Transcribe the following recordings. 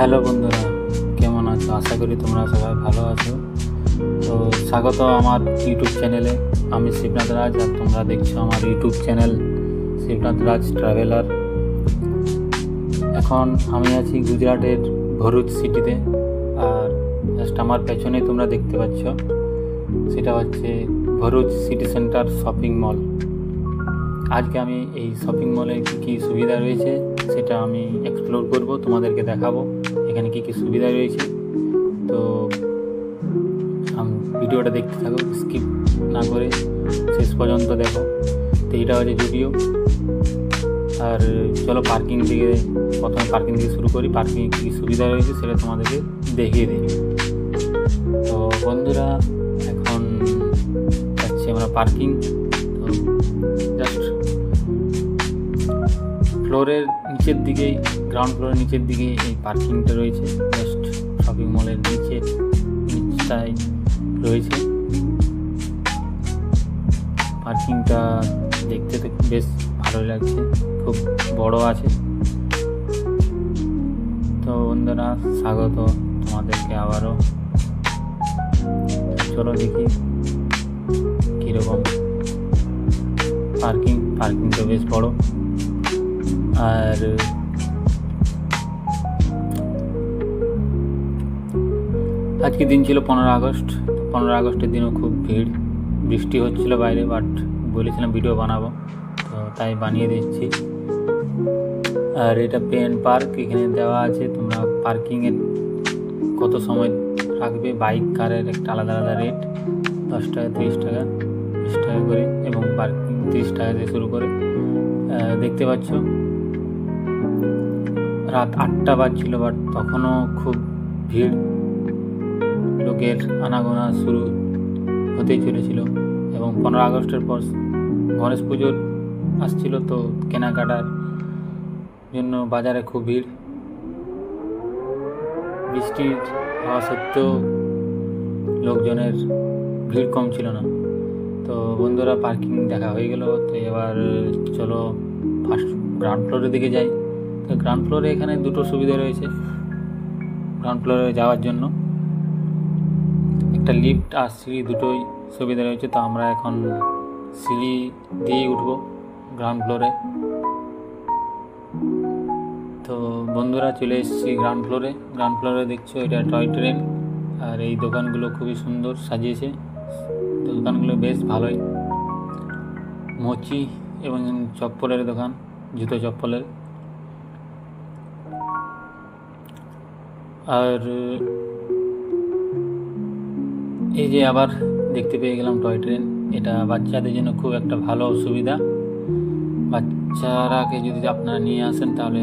Hello বন্ধুরা, কেমন আছো? আশা করি তোমরা সবাই ভালো আছো। তো স্বাগত আমার ইউটিউব চ্যানেলে। আমি শিবনাথ রাজ, আর তোমরা দেখছো আমার ইউটিউব চ্যানেল শিবনাথ রাজ ট্রাভেলার। এখন আমি আছি গুজরাটের ভরুচ সিটিতে, আর জাস্ট আমার পেছনেই তোমরা দেখতে পাচ্ছ, সেটা হচ্ছে Bharuch city centre shopping mall. আজকে আমি এই শপিং মলে কী কী সুবিধা রয়েছে সেটা আমি এক্সপ্লোর করব, তোমাদেরকে দেখাবো এখানে কী কী সুবিধা রয়েছে। তো ভিডিওটা দেখতে থাকো, স্কিপ না করে শেষ পর্যন্ত দেখো। তো এটা হচ্ছে জুডিও। আর চলো প্রথমে পার্কিং থেকে শুরু করি। পার্কিংয়ে কী কী সুবিধা রয়েছে সেটা তোমাদেরকে দেখিয়ে দিই। তো বন্ধুরা, এখন যাচ্ছি আমরা পার্কিং। তো জাস্ট ফ্লোরের নিচের দিকেই, গ্রাউন্ড ফ্লোরের নিচের দিকেই এই পার্কিংটা রয়েছে। জাস্ট শপিং মলের নিচটাই রয়েছে পার্কিংটা। দেখতে তো বেশ ভালোই লাগছে, খুব বড় আছে। তো বন্ধুরা, স্বাগত তোমাদেরকে আবারও। চলো দেখি কীরকম পার্কিং তো বেশ বড়। আর আজকে দিন ছিল 15 আগস্ট। 15 আগস্টের দিনও খুব ভিড়, বৃষ্টি হচ্ছিল বাইরে, বাট বলেছিলাম ভিডিও বানাবো, তো তাই বানিয়ে দিচ্ছি। আর এটা পেন পার্ক, এখানে দেওয়া আছে তোমরা পার্কিংয়ের কত সময় রাখবে। বাইক কারের একটা আলাদা আলাদা রেট, 10 টাকা, 30 টাকা, 20 টাকা করে, এবং পার্কিং 30 টাকা থেকে শুরু করে। দেখতে পাচ্ছ রাত 8টা বাজছিল, বাট তখনও খুব ভিড়, লোকের আনাগোনা শুরু হতেই চলেছিল। এবং 15 আগস্টের পর গণেশ পুজোর আসছিল, তো কেনাকাটার জন্য বাজারে খুব ভিড়। বৃষ্টির হওয়া সত্ত্বেও লোকজনের ভিড় কম ছিল না। তো বন্ধুরা, পার্কিং দেখা হয়ে গেল। তো এবার চলো ফার্স্ট গ্রাউন্ড ফ্লোরের দিকে যাই। তো গ্রাউন্ড ফ্লোরে এখানে দুটো সুবিধা রয়েছে গ্রাউন্ড ফ্লোরে যাওয়ার জন্য, একটা লিফট আর সিঁড়ি, দুটোই সুবিধা রয়েছে। তো আমরা এখন সিঁড়ি দিয়েই উঠবো গ্রাউন্ড ফ্লোরে। তো বন্ধুরা, চলে এসেছি গ্রাউন্ড ফ্লোরে দেখছো এটা টয় ট্রেন। আর এই দোকানগুলো খুবই সুন্দর সাজিয়েছে, দোকানগুলো বেশ ভালোই। মোচি এবং চপ্পলের দোকান, জুতো চপ্পলের। আর এই যে আবার দেখতে পেয়ে গেলাম টয় ট্রেন। এটা বাচ্চাদের জন্য খুব একটা ভালো সুবিধা। বাচ্চারাকে যদি আপনারা নিয়ে আসেন তাহলে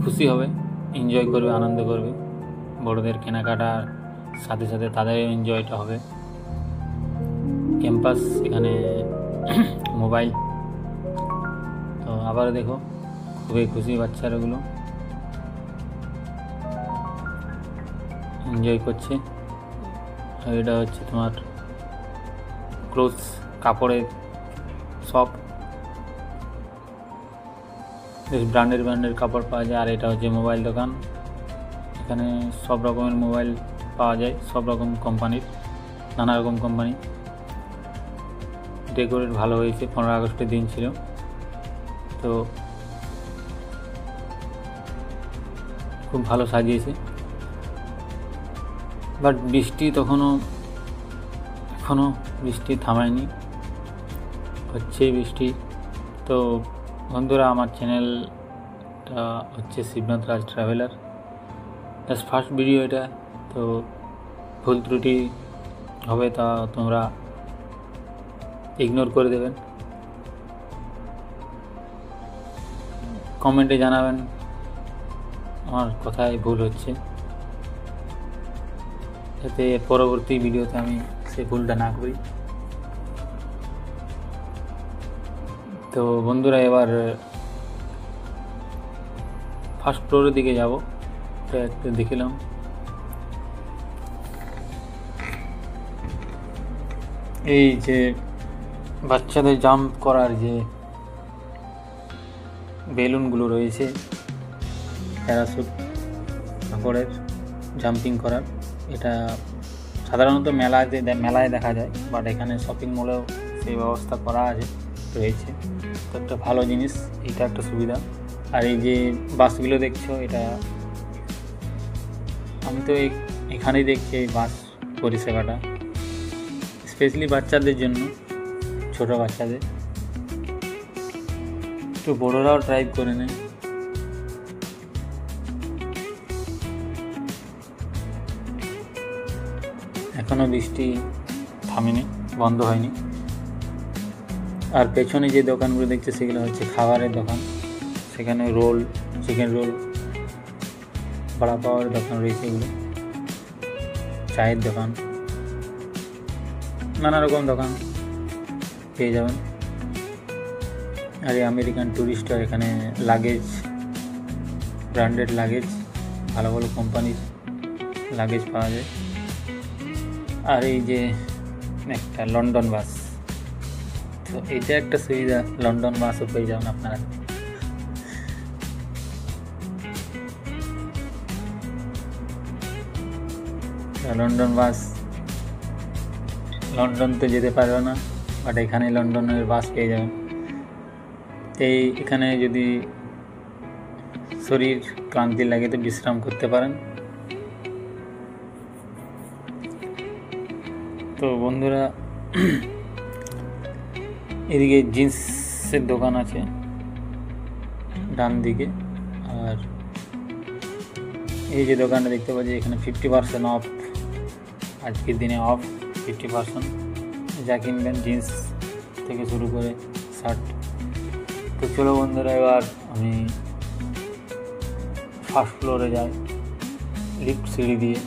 খুশি হবে, এনজয় করবে, আনন্দ করবে। বড়দের কেনাকাটার সাথে সাথে তাদের এনজয়টা হবে। ক্যাম্পাস, এখানে মোবাইল। তো আবার দেখো, খুবই খুশি বাচ্চারাগুলো, এনজয় করছে। আর এটা হচ্ছে তোমার ক্লোথস, কাপড়ের শপ, বেশ ব্র্যান্ডের কাপড় পাওয়া যায়। আর এটা হচ্ছে মোবাইল দোকান, এখানে সব রকমের মোবাইল পাওয়া যায়, সব রকম কোম্পানির, নানা রকম কোম্পানি। ডেকোরেট ভালো হয়েছে, 15 আগস্টের দিন ছিল, তো খুব ভালো সাজিয়েছে। বাট বৃষ্টি এখনও বৃষ্টি থামায়নি, হচ্ছে বৃষ্টি। তো বন্ধুরা, আমার চ্যানেলটা হচ্ছে শিবনাথ রাজ ট্রাভেলার, জাস্ট ফার্স্ট ভিডিও এটা। তো ভুল ত্রুটি হবে তা তোমরা ইগনোর করে দেবেন, কমেন্টে জানাবেন আমার কোথায় ভুল হচ্ছে, যাতে পরবর্তী ভিডিওতে আমি সেই ভুলটা না করি। তো বন্ধুরা, এবার ফার্স্ট ফ্লোরের দিকে যাব। তো একটু দেখিলাম, এই যে বাচ্চাদের জাম্প করার যে বেলুনগুলো রয়েছে, প্যারাশুট, কাপড়ের জাম্পিং করার। এটা সাধারণত মেলায় দেখা যায়, বাট এখানে শপিং মলেও সেই ব্যবস্থা করা রয়েছে। তো একটা ভালো জিনিস, এটা একটা সুবিধা। আর এই যে বাসগুলো দেখছো, এটা আমি তো এখানেই দেখছি এই বাস পরিষেবাটা, স্পেশালি বাচ্চাদের জন্য, ছোট বাচ্চাদের। একটু বড়রাও ড্রাইভ করে নেয়। এখনও বৃষ্টি থামেনি, বন্ধ হয়নি। আর পেছনে যে দোকানগুলো দেখছে সেগুলো হচ্ছে খাবারের দোকান। সেখানে রোল, চিকেন রোল, বড়া পাওয়ার দোকান রয়েছে, এগুলো চায়ের দোকান, নানা রকম দোকান পেয়ে যাবেন। আর এই আমেরিকান টুরিস্টার, এখানে লাগেজ, ব্র্যান্ডেড লাগেজ, ভালো ভালো কোম্পানির লাগেজ পাওয়া যায়। আর এই যে একটা লন্ডন বাস, তো এটা একটা সুবিধা, লন্ডন বাসও পেয়ে যাবেন আপনারা। লন্ডন বাস, লন্ডন তো যেতে পারবে না, বাট এখানে লন্ডনের বাস পেয়ে যাবেন। এখানে যদি শরীর ক্লান্তি লাগে তো বিশ্রাম করতে পারেন। তো বন্ধুরা, এদিকে জিন্সের দোকান আছে ডান দিকে। আর এই যে দোকানটা দেখতে পাচ্ছি, এখানে 50% অফ, আজকের দিনে অফ 50%। যা কিনবেন জিন্স থেকে শুরু করে শার্ট। তো চলো বন্ধুরা, এবার আমি ফার্স্ট ফ্লোরে যাই লিফট সিঁড়ি দিয়ে।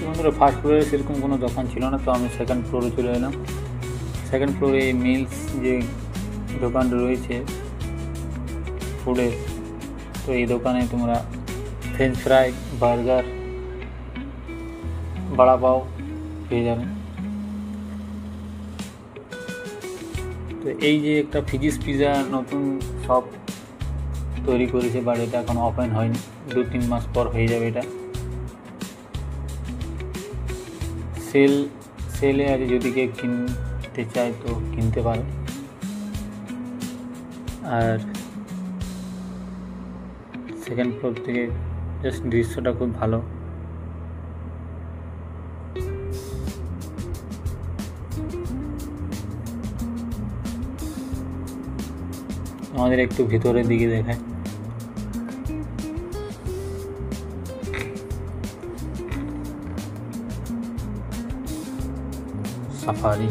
বন্ধুরা, ফার্স্ট ফ্লোরে সেরকম কোনো দোকান ছিল না, তো আমি সেকেন্ড ফ্লোরে চলে এলাম। সেকেন্ড ফ্লোরে মিলস যে দোকান রয়েছে ফুডের, তো এই দোকানে তোমরা ফ্রেঞ্চ ফ্রাই, বার্গার, বড়া পাও পেয়ে যাবে। তো এই যে একটা ফিজিস পিজা নতুন শপ তৈরি করেছে, বাট এটা এখন ওপেন হয়নি, 2-3 মাস পর হয়ে যাবে। এটা সেলে আছে, যদি কেউ কিনতে চায় তো কিনতে পারে। আর সেকেন্ড ফ্লোর থেকে জাস্ট দৃশ্যটা খুব ভালো। আমাদের একটু ভিতরের দিকে দেখায়। সাফারি,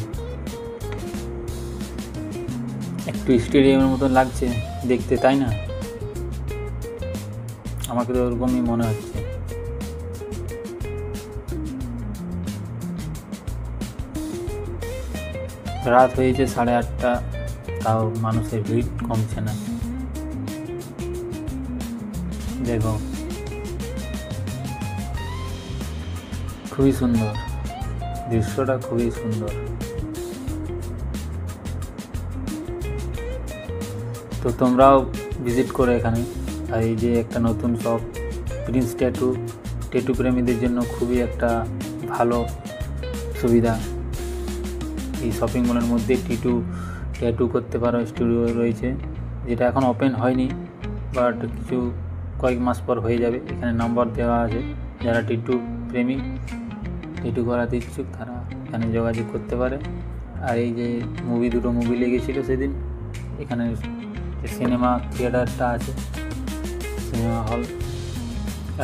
একটু স্টেডিয়ামের মতন লাগছে দেখতে, তাই না? আমাকে তো ওরকমই মনে হচ্ছে। রাত হয়েছে 8:30, তাও মানুষের ভিড় কমছে না। দেখো, খুবই সুন্দর দৃশ্যটা, খুবই সুন্দর। তো তোমরাও ভিজিট করে এখানে। আর এই যে একটা নতুন শপ, প্রিন্স ট্যাটু প্রেমীদের জন্য খুবই একটা ভালো সুবিধা। এই শপিং মলের মধ্যে ট্যাটু করতে পারো, স্টুডিও রয়েছে, যেটা এখন ওপেন হয়নি, বাট কয়েক মাস পর হয়ে যাবে। এখানে নাম্বার দেওয়া আছে, যারা ট্যাটু করাতে ইচ্ছুক তারা এখানে যোগাযোগ করতে পারে। আর এই যে দুটো মুভি লেগেছিল সেদিন, এখানে সিনেমা থিয়েটারটা আছে, সিনেমা হল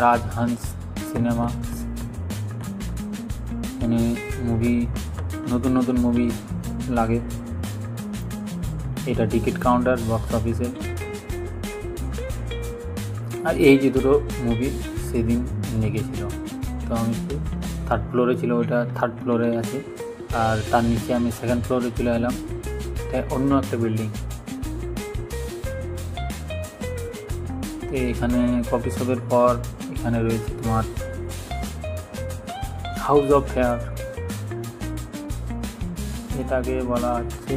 রাজহংস সিনেমা। এখানে নতুন মুভি লাগে। এটা টিকিট কাউন্টার, বক্স অফিসে। আর এই যে দুটো মুভি সেদিন লেগেছিল, তো আমি থার্ড ফ্লোরে ছিল, ওইটা থার্ড ফ্লোরে আছে। আর তার নিচে আমি সেকেন্ড ফ্লোরে চলে এলাম, এটা অন্য একটা বিল্ডিং। তো এখানে কফি শপের পর এখানে রয়েছে তোমার হাউস অফ ফেয়ার। এটাকে বলা হচ্ছে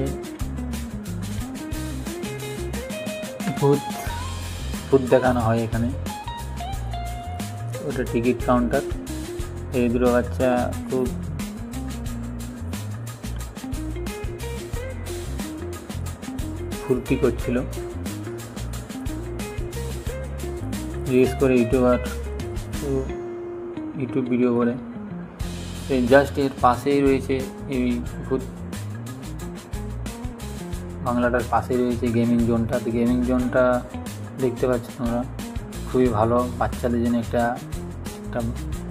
ভূত ভূত দেখানো হয় এখানে। ওটা টিকিট কাউন্টার। এই দুটো বাচ্চা খুব ফুর্তি করছিল, রিলস করে ইউটিউব ভিডিও করে। জাস্ট এর পাশেই রয়েছে এই ভূত বাংলাটার পাশেই রয়েছে গেমিং জোনটা। তো গেমিং জোনটা দেখতে পাচ্ছ তোমরা, খুবই ভালো, বাচ্চাদের জন্য একটা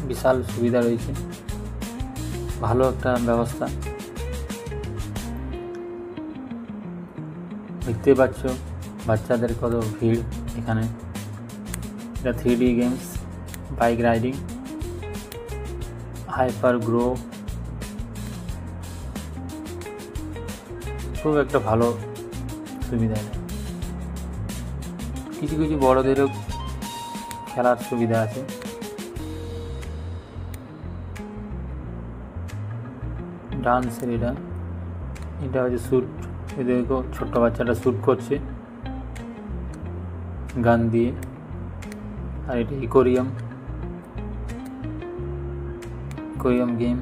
বিশাল সুবিধা রয়েছে, ভালো একটা ব্যবস্থা। দেখতে পাচ্ছ বাচ্চাদের কত ভিড় এখানে। এটা 3D games, bike riding, hyper grow, খুব একটা ভালো সুবিধা। কিছু কিছু বড়দেরও খেলার সুবিধা আছে। ডান্সের এটা হচ্ছে শ্যুট। এদেরকেও ছোট্ট বাচ্চাটা শ্যুট করছে গান দিয়ে। আর এটা ইকোরিয়াম গেম।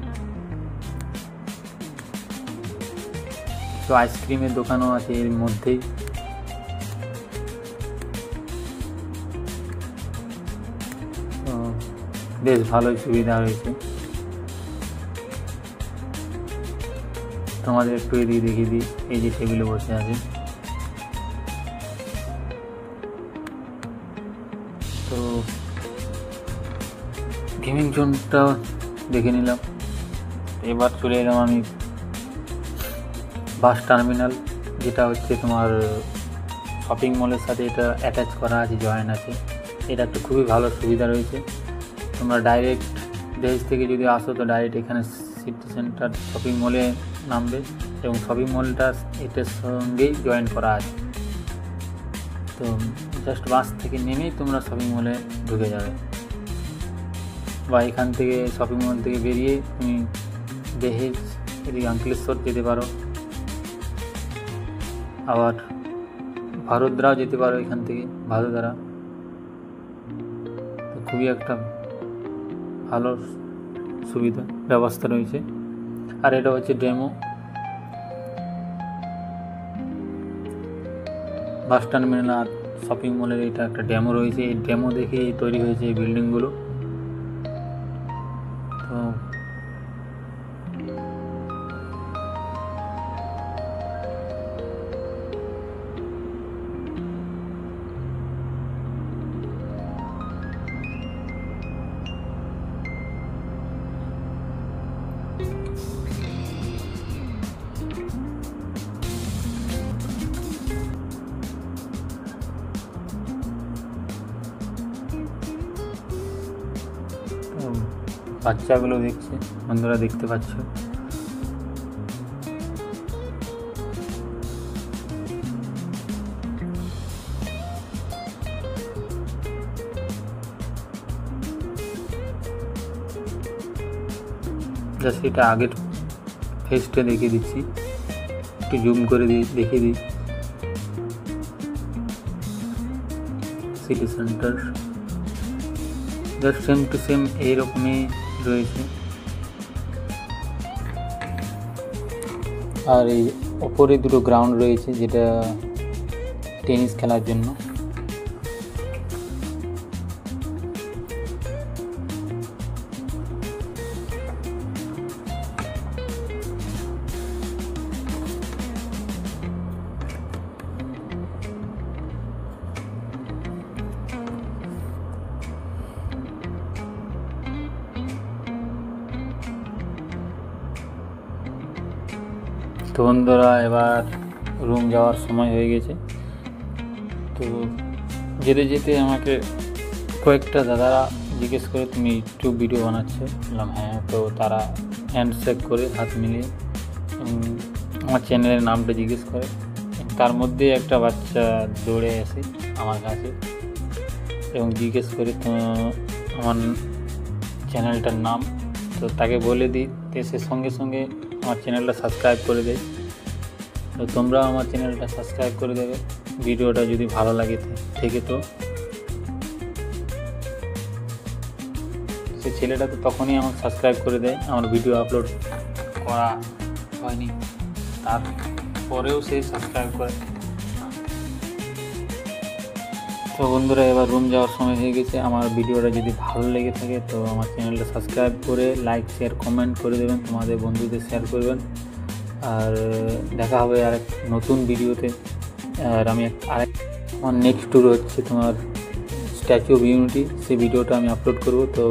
তো আইসক্রিমের দোকানও আছে এর মধ্যেই। তো বেশ ভালোই সুবিধা রয়েছে। তোমাদের একটু এদিকে দেখিয়ে দিই, এই যে টেবিলে বসে আছে। তো গেমিং জোনটা দেখে নিলাম। এবার চলে এলাম আমি বাস টার্মিনাল, যেটা হচ্ছে তোমার শপিং মলের সাথে এটা অ্যাটাচ করা আছে, জয়েন আছে। এটা একটা খুবই ভালো সুবিধা রয়েছে। তোমরা ডাইরেক্ট দেশ থেকে যদি আসো তো ডাইরেক্ট এখানে সিটি সেন্টার শপিং মলে নামবে এবং শপিং মলটা এটার সঙ্গেই জয়েন করা আছে। তো জাস্ট বাস থেকে নেমেই তোমরা শপিং মলে ঢুকে যাবে, বা এখান থেকে শপিং মল থেকে বেরিয়ে তুমি দেহেজ এদিকে আঙ্কলেশ্বর যেতে পারো, আবার ভারতদারাও যেতে পারো এখান থেকে, ভারতদারা। তো খুবই একটা ভালো সুবিধা ব্যবস্থা রয়েছে। আর এটা হচ্ছে ডেমো বাস টার্মিনাল আর শপিং মলের। এটা একটা ডেমো রয়েছে, এই ডেমো দেখেই তৈরি হয়েছে এই বিল্ডিংগুলো। তো বাচ্চাগুলো দেখছে, বন্ধুরা দেখতে পাচ্ছ। জাস্ট এটা আগের ফেসটা দেখিয়ে দিচ্ছি, একটু জুম করে দেখিয়ে দিই। City centre just same to same এইরকমই রয়েছে। আর এই ওপরে দুটো গ্রাউন্ড রয়েছে, যেটা টেনিস খেলার জন্য। তো বন্ধুরা এবার রুম যাওয়ার সময় হয়ে গেছে। তো যেতে যেতে আমাকে কয়েকটা দাদারা জিজ্ঞেস করে তুমি ইউটিউব ভিডিও বানাচ্ছো? বললাম হ্যাঁ। তো তারা হ্যান্ডশেক করে হাত মিলিয়ে আমার চ্যানেলের নামটা জিজ্ঞেস করে। তার মধ্যে একটা বাচ্চা দৌড়ে আসে আমার কাছে এবং জিজ্ঞেস করে তো আমার চ্যানেলটার নাম। তো তাকে বলে দিই, তো সে সঙ্গে সঙ্গে আমার চ্যানেলটা সাবস্ক্রাইব করে দেয়। তো তোমরাও আমার চ্যানেলটা সাবস্ক্রাইব করে দেবে ভিডিওটা যদি ভালো লাগে থেকে। তো সে ছেলেটা তো তখনই আমাকে সাবস্ক্রাইব করে দেয়, আমার ভিডিও আপলোড করা হয়নি তারপরেও সে সাবস্ক্রাইব করে। তো বন্ধুরা, এবার রুম যাওয়ার সময় হয়ে গেছে। আমার ভিডিওটা যদি ভালো লেগে থাকে তো আমার চ্যানেলটা সাবস্ক্রাইব করে লাইক শেয়ার কমেন্ট করে দেবেন, তোমাদের বন্ধুদের শেয়ার করবেন। আর দেখা হবে আরেক নতুন ভিডিওতে। আর আমি আমার নেক্সট ট্যুর হচ্ছে তোমার স্ট্যাচু অফ ইউনিটি, সেই ভিডিওটা আমি আপলোড করব। তো